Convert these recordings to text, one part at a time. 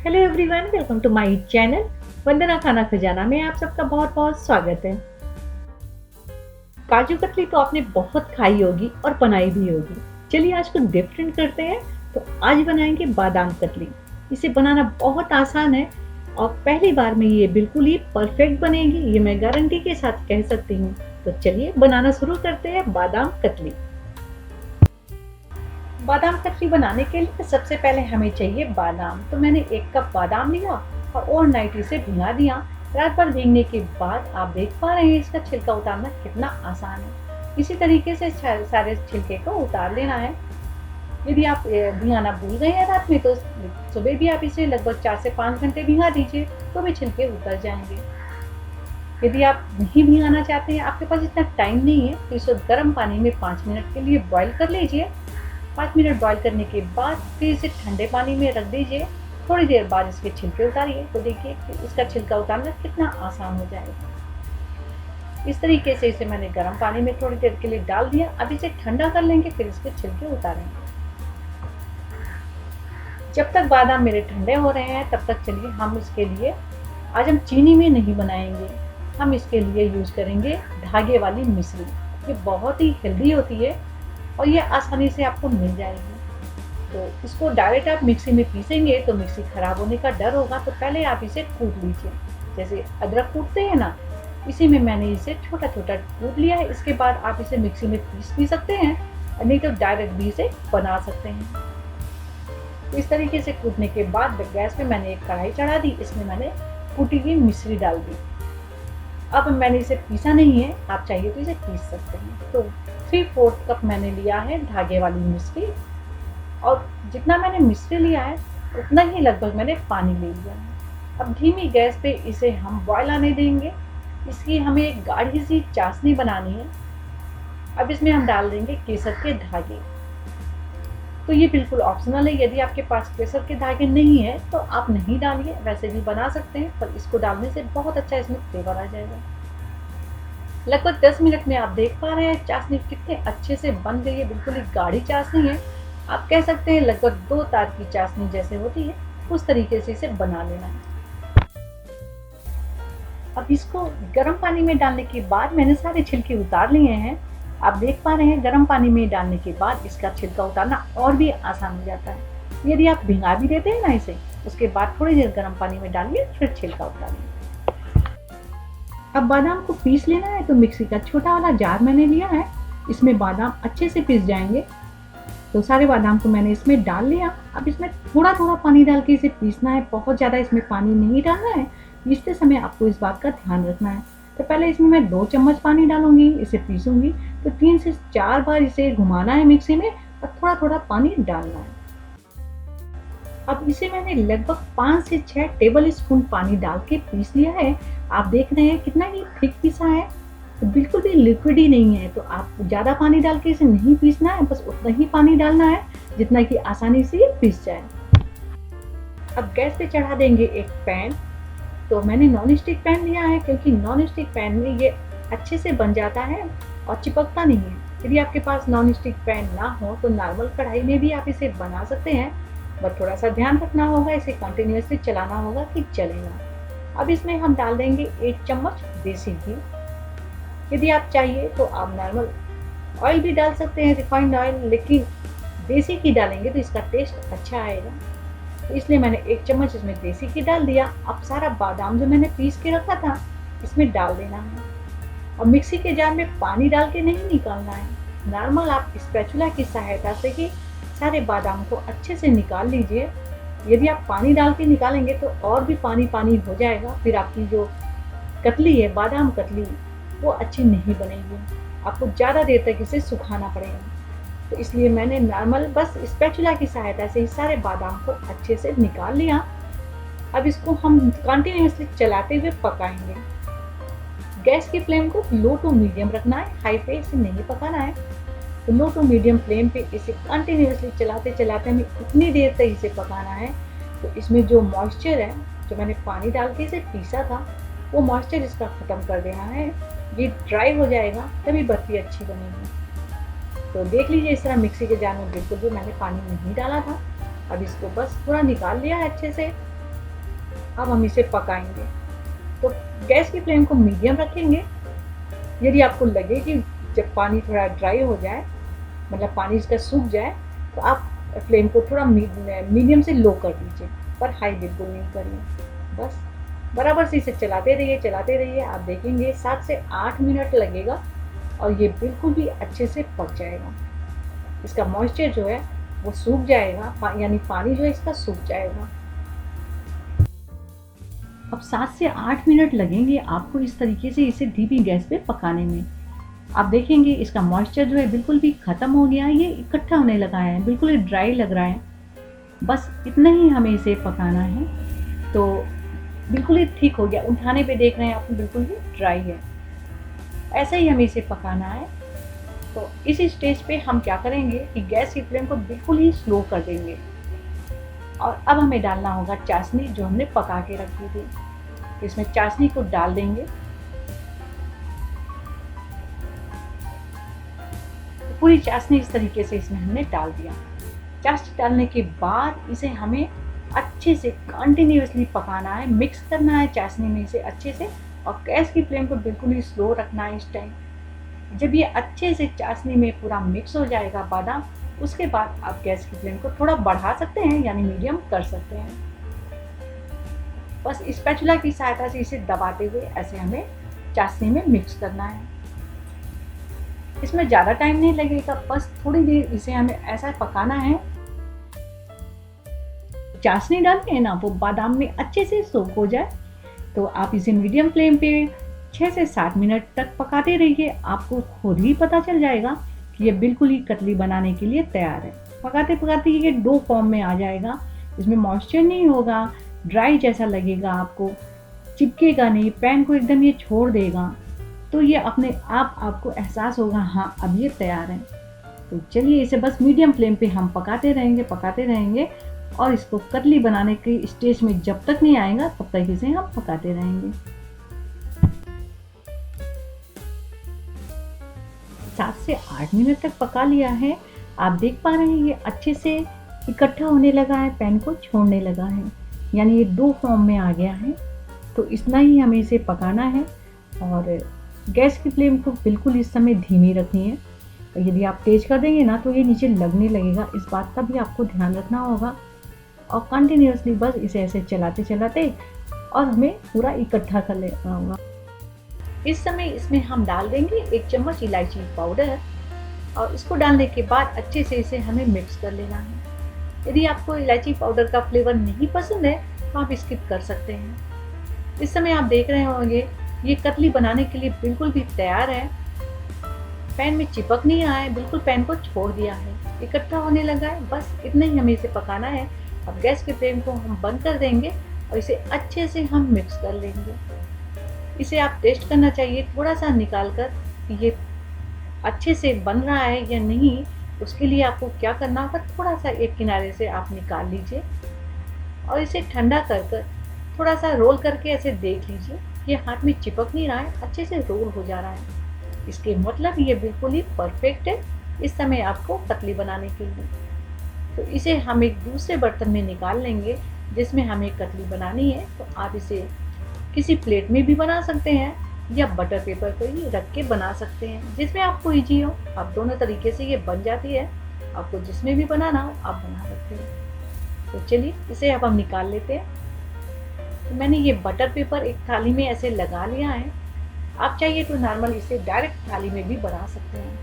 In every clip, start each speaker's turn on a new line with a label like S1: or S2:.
S1: Hello everyone, welcome to my channel Vandana Khana Khazana में आप सबका बहुत बहुत स्वागत है। काजू कतली तो आपने बहुत खाई होगी और बनाई भी होगी। चलिए आज कुछ डिफरेंट करते हैं। तो आज बनाएंगे बादाम कतली। इसे बनाना बहुत आसान है और पहली बार में ये बिल्कुल ही परफेक्ट बनेगी, ये मैं गारंटी के साथ कह सकती हूँ। तो चलिए बनाना शुरू करते हैं बादाम कतली। बादाम कतली बनाने के लिए सबसे पहले हमें चाहिए बादाम। तो मैंने 1 कप बादाम लिया और ओवरनाइट इसे भिगा दिया। रात भर भीगने के बाद आप देख पा रहे हैं इसका छिलका उतारना कितना आसान है। इसी तरीके से सारे छिलके को उतार लेना है। यदि आप भिगाना भूल गए हैं रात में तो सुबह भी आप इसे लगभग 4 से 5 घंटे भिगा दीजिए तो भी छिलके उतर जाएंगे। यदि आप नहीं भिगाना चाहते हैं, आपके पास इतना टाइम नहीं है, तो इसे गर्म पानी में 5 मिनट के लिए बॉईल कर लीजिए। 5 मिनट बॉईल करने के बाद फिर इसे ठंडे पानी में रख दीजिए। थोड़ी देर बाद इसके छिलके उतारिए तो देखिए कि इसका छिलका उतारना कितना आसान हो जाएगा। इस तरीके से इसे मैंने गर्म पानी में थोड़ी देर के लिए डाल दिया। अब इसे ठंडा कर लेंगे, फिर इसके छिलके उतारेंगे। जब तक बादाम मेरे ठंडे हो रहे हैं तब तक चलिए हम इसके लिए, आज हम चीनी में नहीं बनाएंगे, हम इसके लिए यूज करेंगे धागे वाली मिश्री। ये बहुत ही हेल्दी होती है और ये आसानी से आपको मिल जाएगी। तो इसको डायरेक्ट आप मिक्सी में पीसेंगे तो मिक्सी खराब होने का डर होगा, तो पहले आप इसे कूट लीजिए। जैसे अदरक कूटते हैं ना, इसी में मैंने इसे छोटा छोटा कूट लिया है। इसके बाद आप इसे मिक्सी में पीस भी सकते हैं, नहीं तो डायरेक्ट भी इसे बना सकते हैं। इस तरीके से कूटने के बाद गैस पे मैंने एक कढ़ाई चढ़ा दी, इसमें मैंने कूटी हुई मिश्री डाल दी। अब मैंने इसे पीसा नहीं है, आप चाहिए तो इसे पीस सकते हैं। तो 3/4 कप मैंने लिया है धागे वाली मिश्री, और जितना मैंने मिश्री लिया है उतना ही लगभग मैंने पानी ले लिया है। अब धीमी गैस पे इसे हम बॉयल आने देंगे। इसकी हमें एक गाढ़ी सी चाशनी बनानी है। अब इसमें हम डाल देंगे केसर के धागे। तो ये बिल्कुल ऑप्शनल है, यदि आपके पास केसर के धागे नहीं है तो आप नहीं डालिए, वैसे भी बना सकते हैं, पर इसको डालने से बहुत अच्छा इसमें फ्लेवर आ जाएगा। लगभग 10 मिनट में आप देख पा रहे हैं चाशनी कितने अच्छे से बन गई है। बिल्कुल एक गाढ़ी चाशनी है, आप कह सकते हैं लगभग 2 तार की चाशनी जैसे होती है, उस तरीके से इसे बना लेना है। अब इसको गर्म पानी में डालने के बाद मैंने सारे छिलके उतार लिए हैं। आप देख पा रहे हैं गर्म पानी में डालने के बाद इसका छिलका उतारना और भी आसान हो जाता है। यदि आप भिगा भी देते हैं ना इसे, उसके बाद थोड़ी देर गर्म पानी में डालिए, फिर छिलका उतारिए। अब बादाम को पीस लेना है, तो मिक्सी का छोटा वाला जार मैंने लिया है, इसमें बादाम अच्छे से पीस जाएंगे। तो सारे बादाम को मैंने इसमें डाल लिया। अब इसमें थोड़ा थोड़ा पानी डाल के इसे पीसना है, बहुत ज़्यादा इसमें पानी नहीं डालना है। पीसते समय आपको इस बात का ध्यान रखना है। तो पहले इसमें मैं 2 चम्मच पानी डालूंगी, इसे पीसूंगी। तो 3 से 4 बार इसे घुमाना है मिक्सी में और थोड़ा थोड़ा पानी डालना है। अब इसे मैंने लगभग 5 से 6 टेबल स्पून पानी डाल के पीस लिया है। आप देख रहे हैं कितना ही थिक पीसा है, तो बिल्कुल भी लिक्विड ही नहीं है। तो आप ज़्यादा पानी डाल के इसे नहीं पीसना है, बस उतना ही पानी डालना है जितना कि आसानी से ये पीस जाए। अब गैस पे चढ़ा देंगे एक पैन। तो मैंने नॉन स्टिक पैन लिया है, क्योंकि नॉन स्टिक पैन में ये अच्छे से बन जाता है और चिपकता नहीं है। यदि आपके पास नॉन स्टिक पैन ना हो तो नॉर्मल कढ़ाई में भी आप इसे बना सकते हैं, बट थोड़ा सा ध्यान रखना होगा, इसे कंटिन्यूअसली चलाना होगा कि चलेगा। अब इसमें हम डाल देंगे 1 चम्मच देसी घी। यदि आप चाहिए तो आप नॉर्मल ऑयल भी डाल सकते हैं, रिफाइंड ऑयल, लेकिन देसी घी डालेंगे तो इसका टेस्ट अच्छा आएगा। तो इसलिए मैंने 1 चम्मच इसमें देसी घी डाल दिया। अब सारा बादाम जो मैंने पीस के रखा था इसमें डाल देना है, और मिक्सी के जार में पानी डाल के नहीं निकालना है। नॉर्मल आप स्पैचुला की सहायता से ही सारे बादाम को अच्छे से निकाल लीजिए। यदि आप पानी डाल के निकालेंगे तो और भी पानी पानी हो जाएगा, फिर आपकी जो कतली है, बादाम कतली, वो अच्छी नहीं बनेगी। आपको ज़्यादा देर तक इसे सुखाना पड़ेगा। तो इसलिए मैंने नॉर्मल बस स्पैचुला की सहायता से ही सारे बादाम को अच्छे से निकाल लिया। अब इसको हम कंटिन्यूअसली चलाते हुए पकाएंगे। गैस की फ्लेम को लो टू मीडियम रखना है, हाई पे इसे नहीं पकाना है। तो लो टू मीडियम फ्लेम पे इसे कंटिन्यूअसली चलाते चलाते हमें इतनी देर तक इसे पकाना है। तो इसमें जो मॉइस्चर है, जो मैंने पानी डाल के इसे पीसा था, वो मॉइस्चर इसका ख़त्म कर देना है। ये ड्राई हो जाएगा तभी बर्फी अच्छी बनेगी। तो देख लीजिए इस तरह मिक्सी के जार में बिल्कुल भी मैंने पानी नहीं डाला था। अब इसको बस पूरा निकाल लिया है अच्छे से। अब हम इसे पकाएंगे। तो गैस की फ्लेम को मीडियम रखेंगे। यदि आपको लगे कि जब पानी थोड़ा ड्राई हो जाए, मतलब पानी इसका सूख जाए, तो आप फ्लेम को थोड़ा मीडियम से लो कर दीजिए, पर हाई बिल्कुल नहीं करिए। बस बराबर से इसे चलाते रहिए। आप देखेंगे 7 से 8 मिनट लगेगा और ये बिल्कुल भी अच्छे से पक जाएगा। इसका मॉइस्चर जो है वो सूख जाएगा, यानी पानी जो है इसका सूख जाएगा। अब 7 से 8 मिनट लगेंगे आपको इस तरीके से इसे धीमी गैस पे पकाने में। आप देखेंगे इसका मॉइस्चर जो है बिल्कुल भी ख़त्म हो गया है, ये इकट्ठा होने लगा है, बिल्कुल ही ड्राई लग रहा है। बस इतना ही हमें इसे पकाना है। तो बिल्कुल ही ठीक हो गया, उठाने पे देख रहे हैं आप बिल्कुल ही ड्राई है। ऐसा ही हमें इसे पकाना है। तो इस स्टेज पे हम क्या करेंगे कि गैस की फ्लेम को बिल्कुल ही स्लो कर देंगे और अब हमें डालना होगा चाशनी जो हमने पका के रखी थी। तो इसमें चाशनी को डाल देंगे। तो पूरी चाशनी इस तरीके से इसमें हमने डाल दिया। चाशनी डालने के बाद इसे हमें अच्छे से कंटिन्यूअसली पकाना है, मिक्स करना है चाशनी में इसे अच्छे से, और गैस की फ्लेम को बिल्कुल ही स्लो रखना है इस टाइम। जब ये अच्छे से चाशनी में पूरा मिक्स हो जाएगा बादाम, उसके बाद आप गैस की फ्लेम को थोड़ा बढ़ा सकते हैं, यानी मीडियम कर सकते हैं। बस स्पैचुला की सहायता से इसे दबाते हुए ऐसे हमें चाशनी में मिक्स करना है। इसमें ज़्यादा टाइम नहीं लगेगा, बस थोड़ी देर इसे हमें ऐसा पकाना है। चाशनी डालते हैं ना, वो बादाम में अच्छे से सोक हो जाए। तो आप इसे मीडियम फ्लेम पे 6 से 7 मिनट तक पकाते रहिए। आपको खुद ही पता चल जाएगा कि ये बिल्कुल ही कतली बनाने के लिए तैयार है। पकाते पकाते ये डो फॉर्म में आ जाएगा, इसमें मॉइस्चर नहीं होगा, ड्राई जैसा लगेगा, आपको चिपकेगा नहीं, पैन को एकदम ये छोड़ देगा। तो ये अपने आप आपको एहसास होगा हाँ अब ये तैयार है। तो चलिए इसे बस मीडियम फ्लेम पे हम पकाते रहेंगे और इसको कतली बनाने के स्टेज में जब तक नहीं आएगा तब तक इसे हम पकाते रहेंगे। 7 से 8 मिनट तक पका लिया है। आप देख पा रहे हैं ये अच्छे से इकट्ठा होने लगा है, पैन को छोड़ने लगा है, यानी ये डो फॉर्म में आ गया है। तो इतना ही हमें इसे पकाना है और गैस की फ्लेम को बिल्कुल इस समय धीमी रखनी है। यदि आप तेज कर देंगे ना तो ये नीचे लगने लगेगा, इस बात का भी आपको ध्यान रखना होगा। और कंटिन्यूअसली बस इसे ऐसे चलाते और हमें पूरा इकट्ठा कर लेना होगा। इस समय इसमें हम डाल देंगे 1 चम्मच इलायची पाउडर और इसको डालने के बाद अच्छे से इसे हमें मिक्स कर लेना है। यदि आपको इलायची पाउडर का फ्लेवर नहीं पसंद है तो आप स्किप कर सकते हैं। इस समय आप देख रहे होंगे ये कतली बनाने के लिए बिल्कुल भी तैयार है। पैन में चिपक नहीं आया है, बिल्कुल पैन को छोड़ दिया है, इकट्ठा होने लगा है। बस इतना ही हमें इसे पकाना है। अब गैस के फ्लेम को हम बंद कर देंगे और इसे अच्छे से हम मिक्स कर लेंगे। इसे आप टेस्ट करना चाहिए थोड़ा सा निकाल कर कि ये अच्छे से बन रहा है या नहीं। उसके लिए आपको क्या करना होगा, थोड़ा सा एक किनारे से आप निकाल लीजिए और इसे ठंडा कर थोड़ा सा रोल करके ऐसे देख लीजिए। ये हाथ में चिपक नहीं रहा है, अच्छे से रोल हो जा रहा है। इसके मतलब ये बिल्कुल ही परफेक्ट है इस समय आपको कतली बनाने के लिए। तो इसे हम एक दूसरे बर्तन में निकाल लेंगे जिसमें हमें कतली बनानी है। तो आप इसे किसी प्लेट में भी बना सकते हैं या बटर पेपर पर ही रख के बना सकते हैं, जिसमें आपको ईजी हो। आप दोनों तरीके से ये बन जाती है, आपको जिसमें भी बनाना हो आप बना सकते हैं। तो चलिए इसे अब हम निकाल लेते हैं। तो मैंने ये बटर पेपर एक थाली में ऐसे लगा लिया है। आप चाहिए तो नॉर्मल इसे डायरेक्ट थाली में भी बना सकते हैं।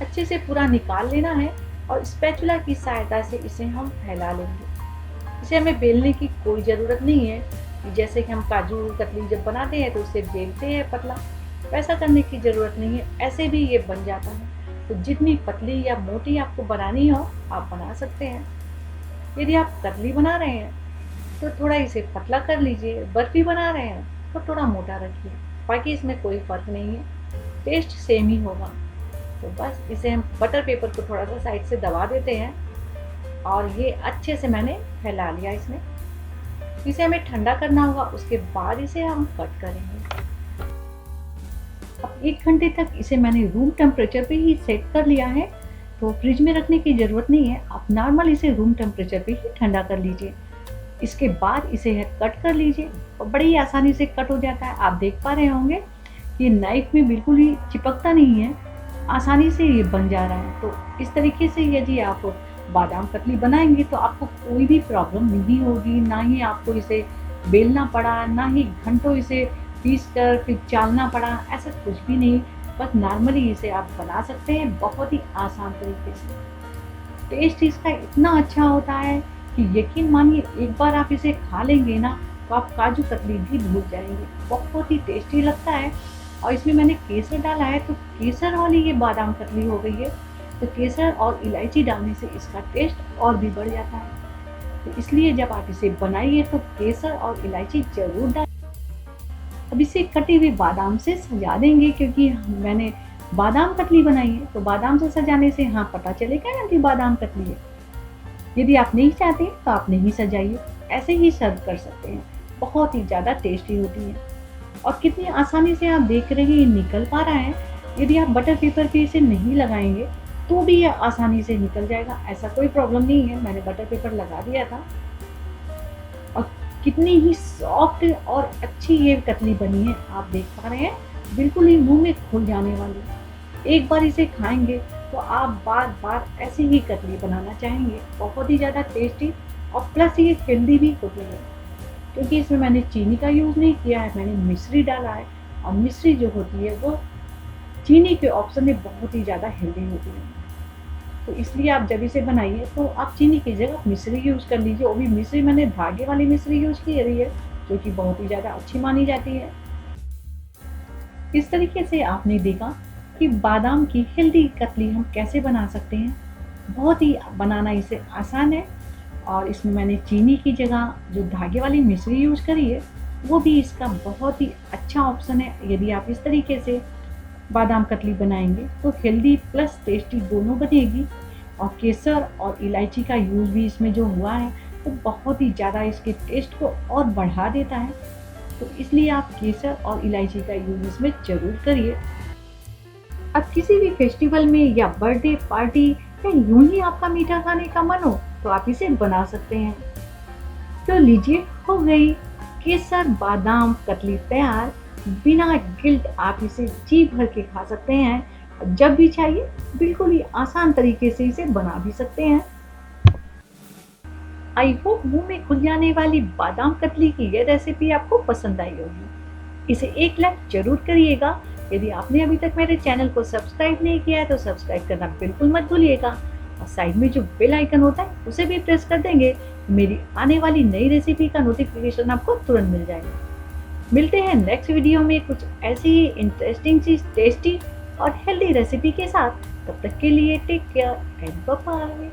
S1: अच्छे से पूरा निकाल लेना है और स्पैचुला की सहायता से इसे हम फैला लेंगे। इसे हमें बेलने की कोई ज़रूरत नहीं है। जैसे कि हम काजू कतली जब बनाते हैं तो उसे बेलते हैं पतला, वैसा करने की ज़रूरत नहीं है, ऐसे भी ये बन जाता है। तो जितनी पतली या मोटी आपको बनानी हो आप बना सकते हैं। यदि आप कतली बना रहे हैं तो थोड़ा इसे पतला कर लीजिए, बर्फी बना रहे हैं तो थोड़ा मोटा रखिए, बाकी इसमें कोई फ़र्क नहीं है, टेस्ट सेम ही होगा। तो बस इसे हम बटर पेपर को थोड़ा सा साइड से दबा देते हैं और ये अच्छे से मैंने फैला लिया। इसमें इसे हमें ठंडा करना होगा, उसके बाद इसे हम कट करेंगे। अब 1 घंटे तक इसे मैंने रूम टेम्परेचर पे ही सेट कर लिया है, तो फ्रिज में रखने की ज़रूरत नहीं है। आप नॉर्मल इसे रूम टेम्परेचर पे ही ठंडा कर लीजिए। इसके बाद इसे कट कर लीजिए और बड़ी ही आसानी से कट हो जाता है। आप देख पा रहे होंगे ये नाइफ में बिल्कुल ही चिपकता नहीं है, आसानी से ये बन जा रहा है। तो इस तरीके से यदि आप बादाम कतली बनाएंगे तो आपको कोई भी प्रॉब्लम नहीं होगी, ना ही आपको इसे बेलना पड़ा, ना ही घंटों इसे पीस कर फिर चालना पड़ा, ऐसा कुछ भी नहीं। बस नॉर्मली इसे आप बना सकते हैं बहुत ही आसान तरीके से। टेस्ट इसका इतना अच्छा होता है कि यकीन मानिए एक बार आप इसे खा लेंगे ना तो आप काजू कतली भी भूल जाएंगे। बहुत ही टेस्टी लगता है और इसमें मैंने केसर डाला है तो केसर वाली ये बादाम कतली हो गई है। तो केसर और इलायची डालने से इसका टेस्ट और भी बढ़ जाता है। तो इसलिए जब आप इसे बनाइए तो केसर और इलायची जरूर डालें। अब इसे कटी हुई बादाम से सजा देंगे, क्योंकि मैंने बादाम कतली बनाई है तो बादाम से सजाने से हाँ पता चलेगा ना कि बादाम कतली है। यदि आप नहीं चाहते तो आप नहीं सजाइए, ऐसे ही सर्व कर सकते हैं। बहुत ही ज़्यादा टेस्टी होती है और कितनी आसानी से आप देख रहे हैं ये निकल पा रहा है। यदि आप बटर पेपर पे इसे नहीं लगाएंगे तो भी ये आसानी से निकल जाएगा, ऐसा कोई प्रॉब्लम नहीं है। मैंने बटर पेपर लगा दिया था और कितनी ही सॉफ्ट और अच्छी ये कतली बनी है, आप देख पा रहे हैं, बिल्कुल ही मुंह में घुल जाने वाली। एक बार इसे खाएंगे तो आप बार बार ऐसे ही कतली बनाना चाहेंगे। बहुत ही ज़्यादा टेस्टी और प्लस ये हेल्दी भी होती है, क्योंकि इसमें मैंने चीनी का यूज़ नहीं किया है, मैंने मिश्री डाला है और मिश्री जो होती है वो चीनी के ऑप्शन में बहुत ही ज़्यादा हेल्दी होती है। तो इसलिए आप जब इसे बनाइए तो आप चीनी की जगह मिश्री यूज़ कर लीजिए। वो भी मिश्री मैंने धागे वाली मिश्री यूज़ की रही है, जो कि बहुत ही ज़्यादा अच्छी मानी जाती है। इस तरीके से आपने देखा कि बादाम की हेल्दी कतली हम कैसे बना सकते हैं। बहुत ही बनाना इसे आसान है और इसमें मैंने चीनी की जगह जो धागे वाली मिश्री यूज़ करी है वो भी इसका बहुत ही अच्छा ऑप्शन है। यदि आप इस तरीके से बादाम कतली बनाएंगे तो हेल्दी प्लस टेस्टी दोनों बनेगी और केसर और इलायची का यूज़ भी इसमें जो हुआ है वो बहुत ही ज़्यादा इसके टेस्ट को और बढ़ा देता है। तो इसलिए आप केसर और इलायची का यूज़ इसमें ज़रूर करिए। अब किसी भी फेस्टिवल में या बर्थडे पार्टी या यूं ही आपका मीठा खाने का मन हो तो आप इसे बना सकते हैं। तो लीजिए, हो गई केसर बादाम कतली तैयार। बिना गिल्ट आप इसे जी भर के खा सकते हैं और जब भी चाहिए बिल्कुल ही आसान तरीके से इसे बना भी सकते हैं। आई होप मुंह में खुल जाने वाली बादाम कतली की यह रेसिपी आपको पसंद आई होगी। इसे एक लाइक जरूर करिएगा। यदि आपने अभी तक मेरे चैनल को सब्सक्राइब नहीं किया है तो सब्सक्राइब करना बिल्कुल मत भूलिएगा और साइड में जो बेल आइकन होता है उसे भी प्रेस कर देंगे, मेरी आने वाली नई रेसिपी का नोटिफिकेशन आपको तुरंत मिल जाएगा। मिलते हैं नेक्स्ट वीडियो में कुछ ऐसी ही इंटरेस्टिंग सी टेस्टी और हेल्दी रेसिपी के साथ। तब तक के लिए take care and bye bye.